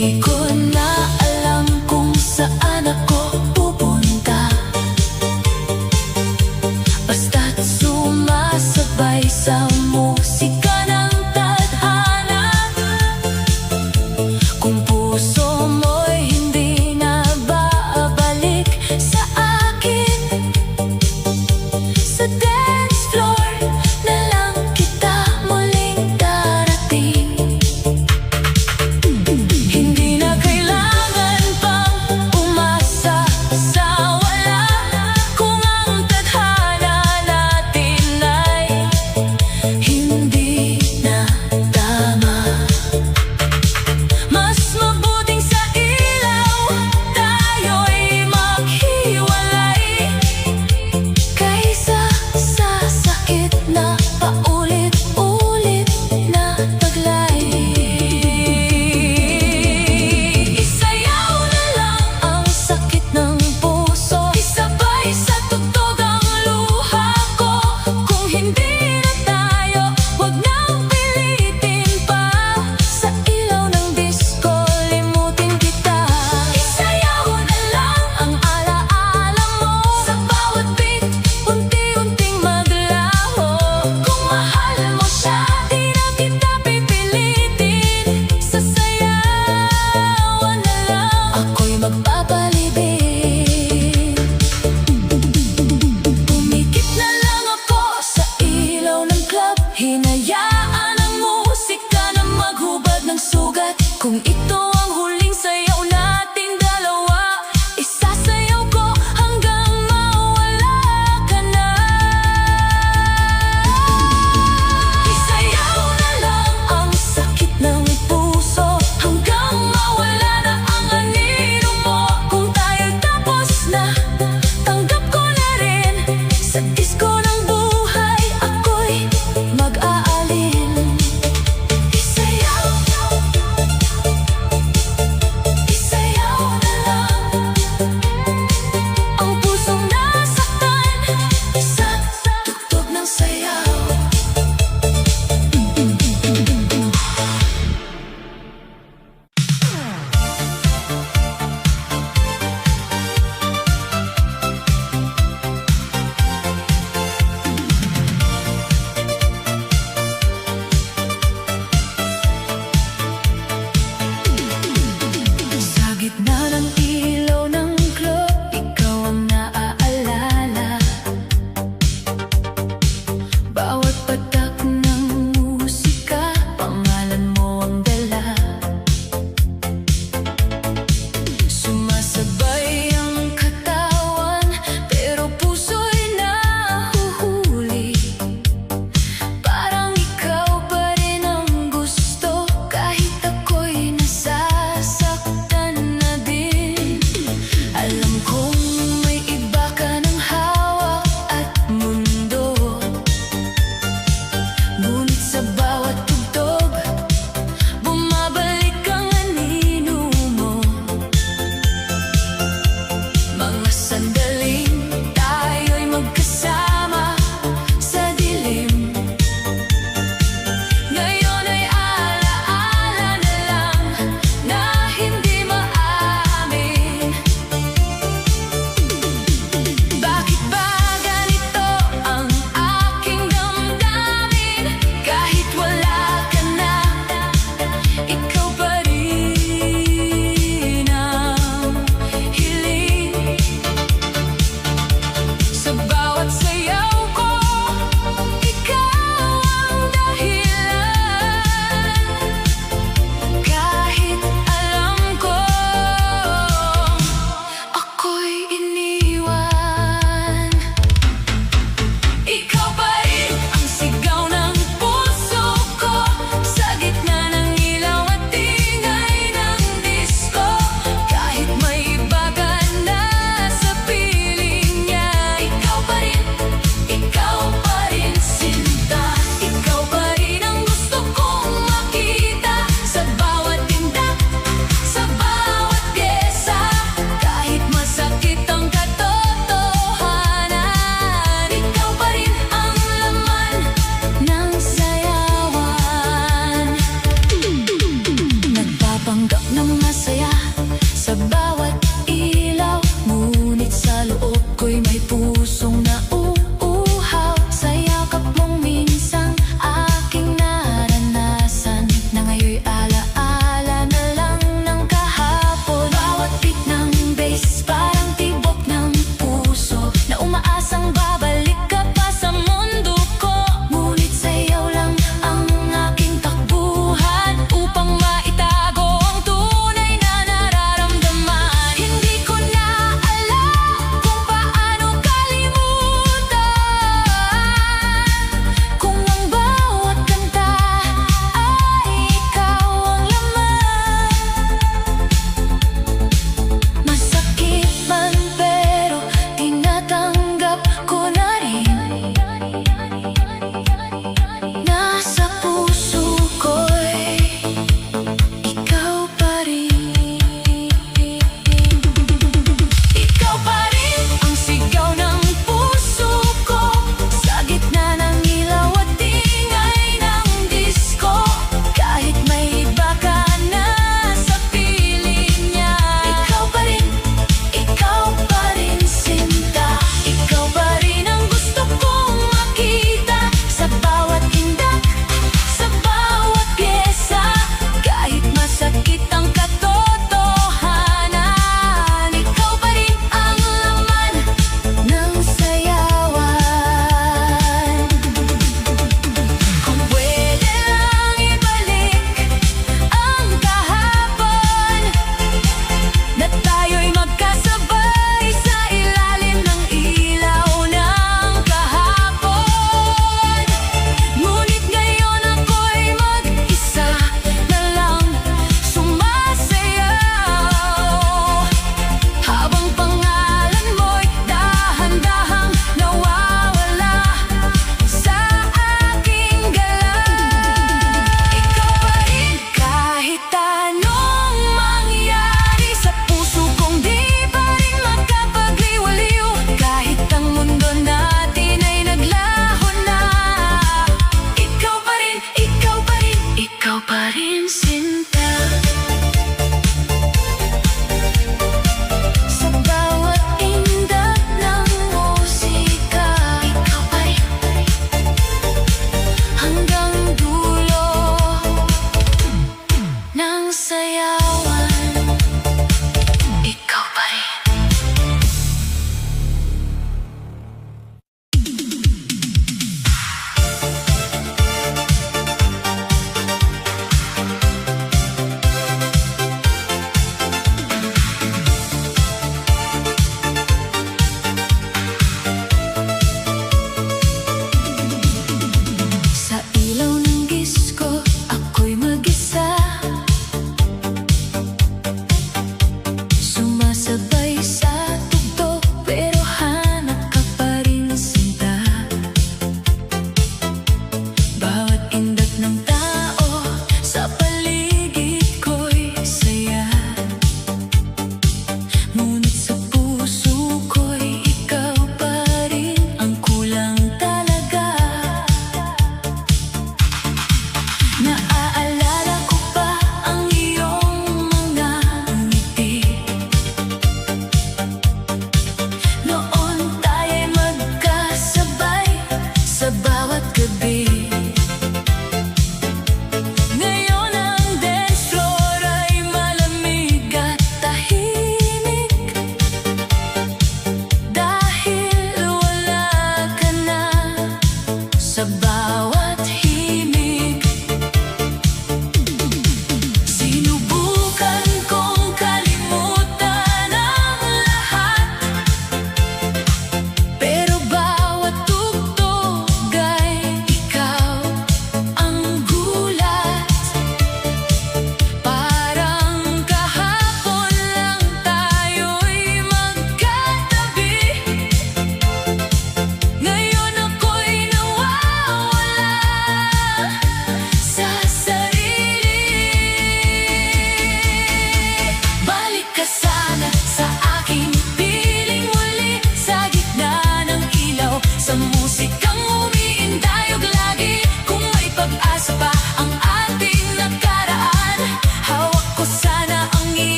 Di ko na alam kung saan ako pupunta, basta't sumasabay sa musika ng tadhana. Kung puso mo'y hindi na babalik sa akin, sa dance floor na lang kita muling darating. Hindi na kailangan pang umasa sa wala, kung ang tadhana natin ay hindi na tama. Mas mabuting sa ilaw tayo'y maghiwalay, kaysa sa sakit na paulit-ulit na taglay. Isayaw na lang ang sakit ng puso, isabay sa tugtog ang luha ko. Kung hindi na tayo, huwag nang pilitin pa. Sa ilaw ng disco, limutin kita. Isayaw na lang ang alaala mo, sa bawat beat, unti-unting maglaho. Kung mahal mo siya, di na kita pipilitin. Sasayawan na lang, ako'y magpapalibing. Pumikit na lang ako sa ilaw ng club, hinayaan ang musika na maghubad ng sugat. Kung ito ang huling sayaw nating dalawa, isasayaw ko hanggang mawala ka na. Isayaw na lang ang sakit ng puso, hanggang mawala na ang anino mo. Kung tayo'y tapos na, tanggap ko na rin. Sa disco ng buhay, ako'y mag-aalin. Isayaw, isayaw na lang.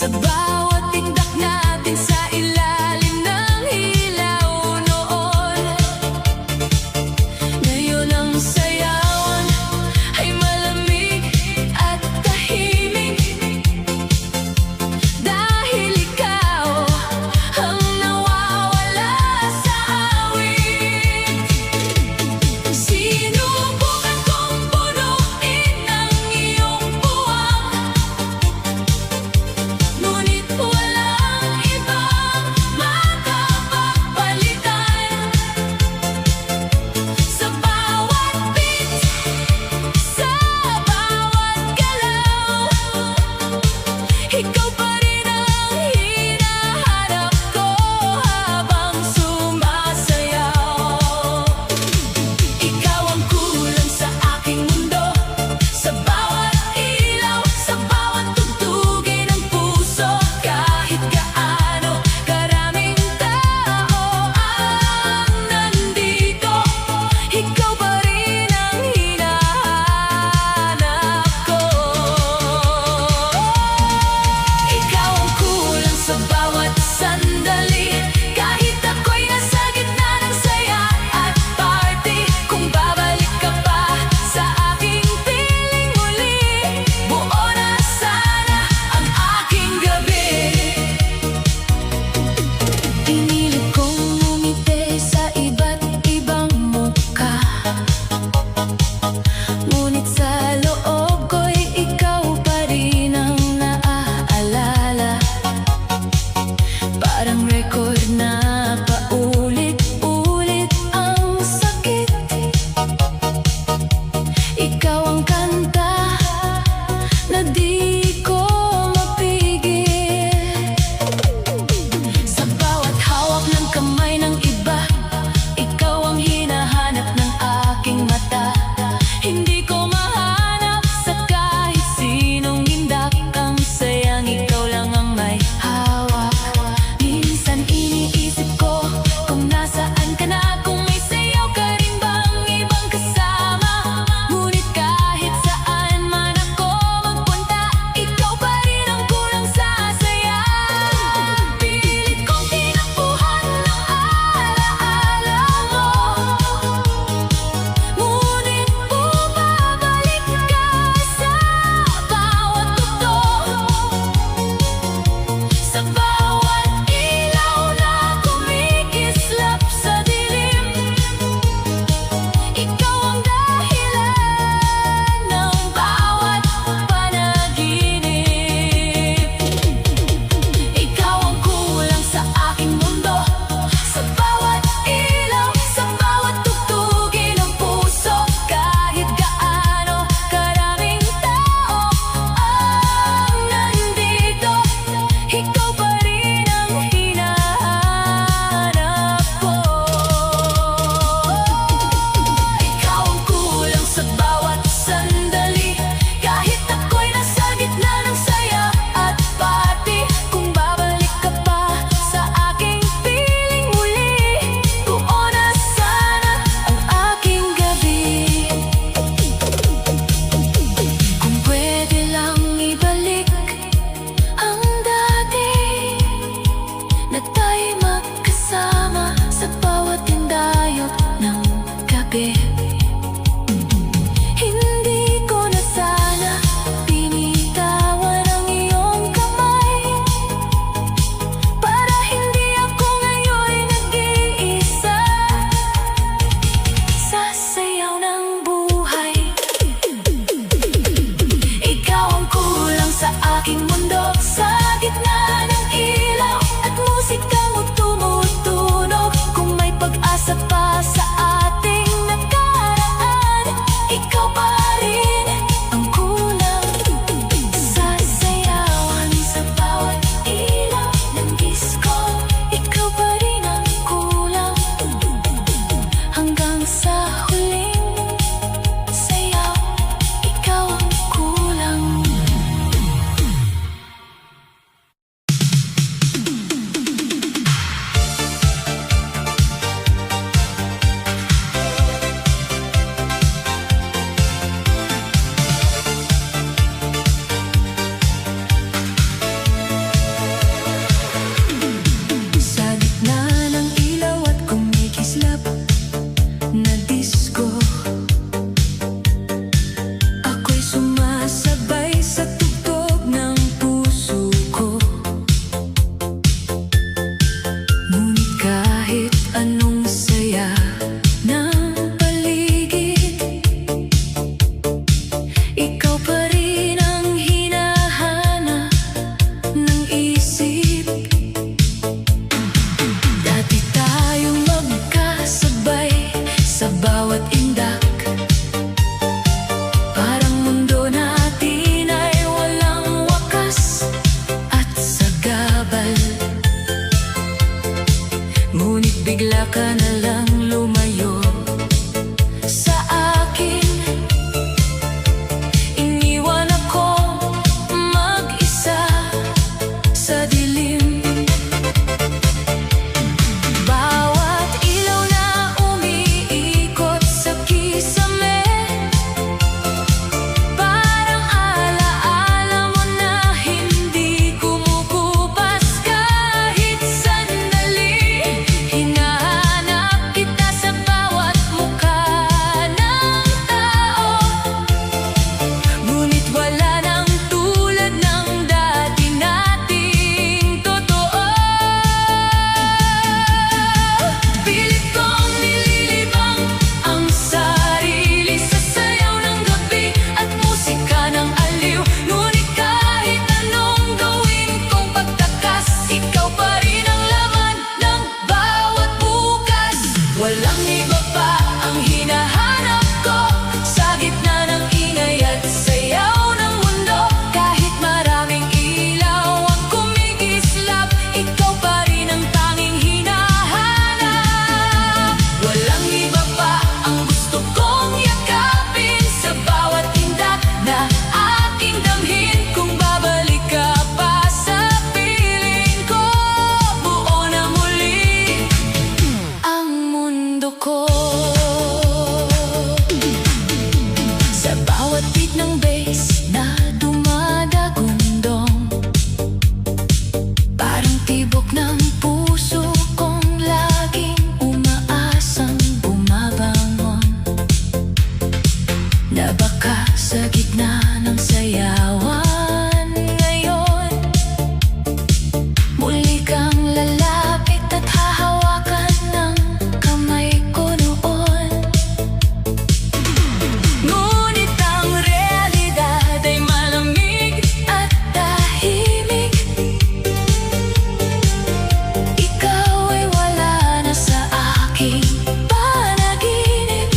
Sa bawat tindak natin sa ilalim ng ilaw noon, ngayon ang sayawan ay malamig at tahimik. Dahil ikaw ang nawawala sa awit. Sinubukan kong punuin ang iyong puwang, ngunit walang ibang makapagpalitan. Sa bawat beat, sa bawat galaw, ikaw pa rin ang hinahanap ko habang sumasayaw. Ikaw ang kulang sa aking mundo, sa bawat ilaw, sa bawat tugtugin ng puso. Kahit gaano karaming tao ang nandito, ikaw pa rin ang hinahanap ko. Ikaw ang kulang sa bawat sandali, kahit ako'y nasa gitna ng saya at party. Kung babalik ka pa sa aking piling muli, buo na sana ang aking gabi. Pinilit kong ngumiti sa iba't ibang mukha, ngunit sa loob ko'y ikaw pa rin ang naaalala. Parang record na paulit-ulit ang sakit. Ikaw ang kanta na di ko mapigil. Sa bawat hawak ng kamay ng iba, ikaw ang hinahanap ng aking mata. Hindi ko mahanap sa kahit sinong hindak ang sayang ikaw lang ang may hawak. Minsan iniisip ko kung nasaan ka na, kung may sayaw ka rin bang ibang kasama. Ngunit kahit saan man ako magpunta, ikaw pa rin ang kulang sa saya. Pilit kong tinakbuhan ng alaala mo, ngunit bumabalik ka sa bawat tugtog. Sa bawat ilaw na kumikislap sa dilim, ikaw ang dahilan ng bawat panaginip. Ikaw ang kulang sa aking mundo, sa bawat ilaw, sa bawat tugtugin ng puso. Kahit gaano karaming tao ang nandito, ikaw pa rin ang hinahanap ko. Ikaw ang kulang sa bawat sandali, kahit ako'y nasa gitna ng saya at party. Kung babalik ka pa sa aking piling muli, buo na sana ang aking gabi. Kung pwede lang ibalik ang dati, na tayo'y magkasama sa bawat tindayog ng gabi. Hindi ko na sana binitawan ang iyong kamay, para hindi ako ngayon'y nag-iisa sa sayaw ng buhay. Ikaw ang kulang sa aking mundo, sa gitna ng ilaw at musikang tumutunog. Kung may pag-asa pa sa ating nakaraan, ikaw pa rin ang kulang sa sayawan. Sa bawat ilaw ng disco, ikaw pa rin ang kulang hanggang sa bigla ka na lang lumayo sa akin. Iniwan ako mag-isa sa dilim. Bawat ilaw na umiikot sa kisame, parang alaala mo na hindi kumukupas kahit sandali. Hinahanap kita sa bawat mukha ng tao, ngunit wala nang tulad ng dati nating totoo. Pilit kong nililibang ang sarili sa sayaw ng gabi at musika ng aliw. Ngunit kahit anong gawin kong pagtakas, ikaw pa rin ang laman ng bawat bukas. Walang iba pa ang hinahanap ko sa gitna ng ingay at sayaw ng mundo. Kahit maraming ilaw ang kumikislap, ikaw pa rin ang tanging hinahanap. Walang iba pa ang gusto kong yakapin sa bawat tindak na aking damhin. Kung babalik ka pa sa piling ko, buo na muli ang mundo ko. Sa bawat beat ng bass na dumadagundong, parang tibok ng puso kong laging umaasang bumabangon, na baka sa gitna ng sayawan ngayon muli kang lalapit at hahawakan ng kamay ko noon. Ngunit ang realidad ay malamig at tahimik. Ikaw ay wala na sa aking panaginip.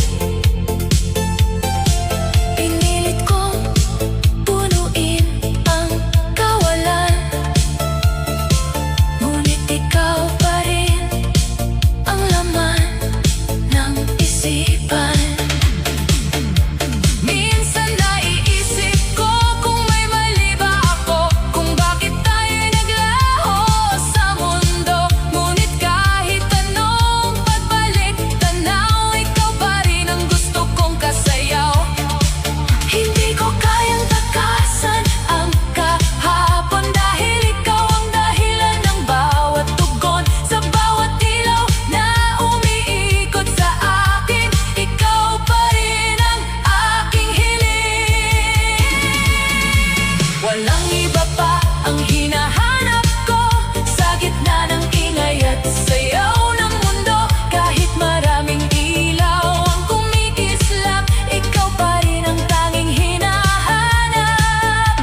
Pinilit kong punuin ang kawalan, ngunit ikaw pa rin ang laman ng isipan. Minsan naiisip ko kung may mali ba ako, kung bakit tayo'y naglaho sa mundo. Ngunit kahit anong pagbalik tanaw, ikaw pa rin ang gusto kong kasayaw. Hindi ko kayang takasan ang kahapon, dahil ikaw ang dahilan ng bawat tugon. Sa bawat ilaw na umiikot sa akin, ikaw pa rin ang aking hiling. Walang iba pa ang hinahanap ko sa gitna ng ingay at sayaw ng mundo. Kahit maraming ilaw ang kumikislap, ikaw pa rin ang tanging hinahanap.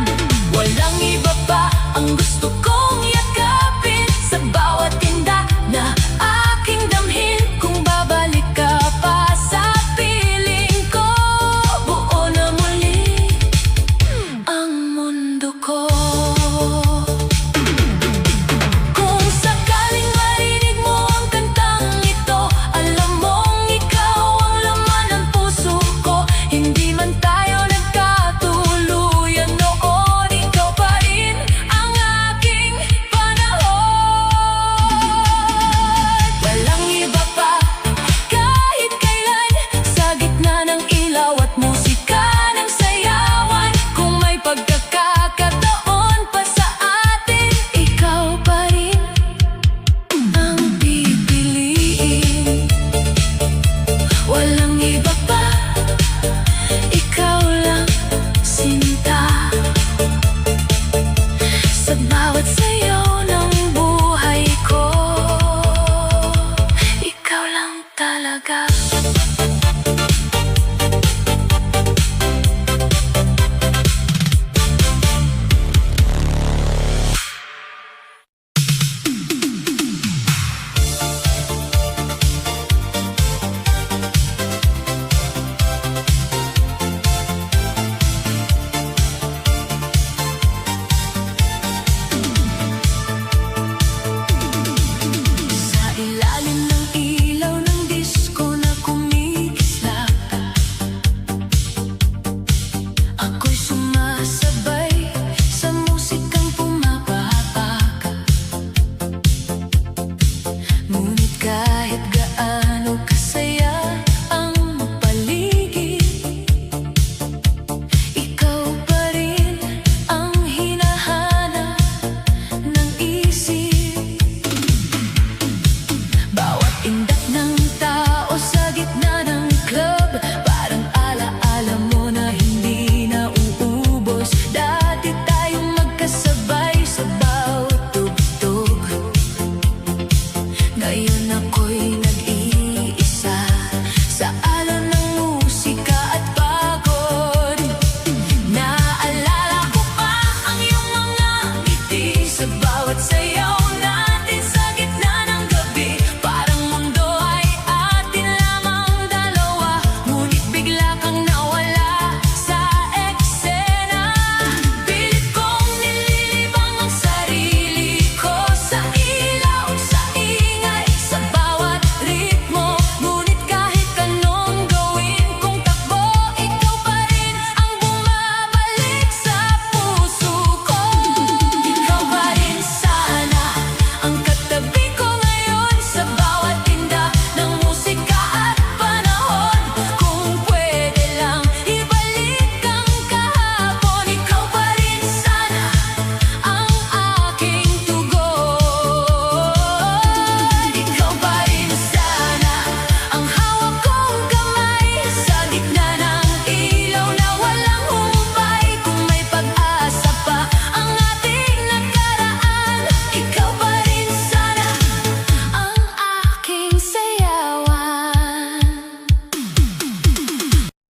Walang iba pa ang gusto kong yakapin sa bawat tinda na aking damhin. Kung babalik ka pa sa piling ko, buo na muli ang mundo ko. Kung sakaling marinig mo ang kantang ito, alam mong ikaw ang laman ng puso ko. Hindi man tayo nagkatuluyan noon, ikaw pa rin ang aking panahon. Walang iba pa kahit kailan sa gitna ng ilaw at musika ng sayawan. Kung may pagkakataon pa sa atin, ikaw pa rin ang pipiliin. Walang iba pa, ikaw lang sinta. Sa bawat sayaw ng buhay ko, ikaw lang talaga. bawat saya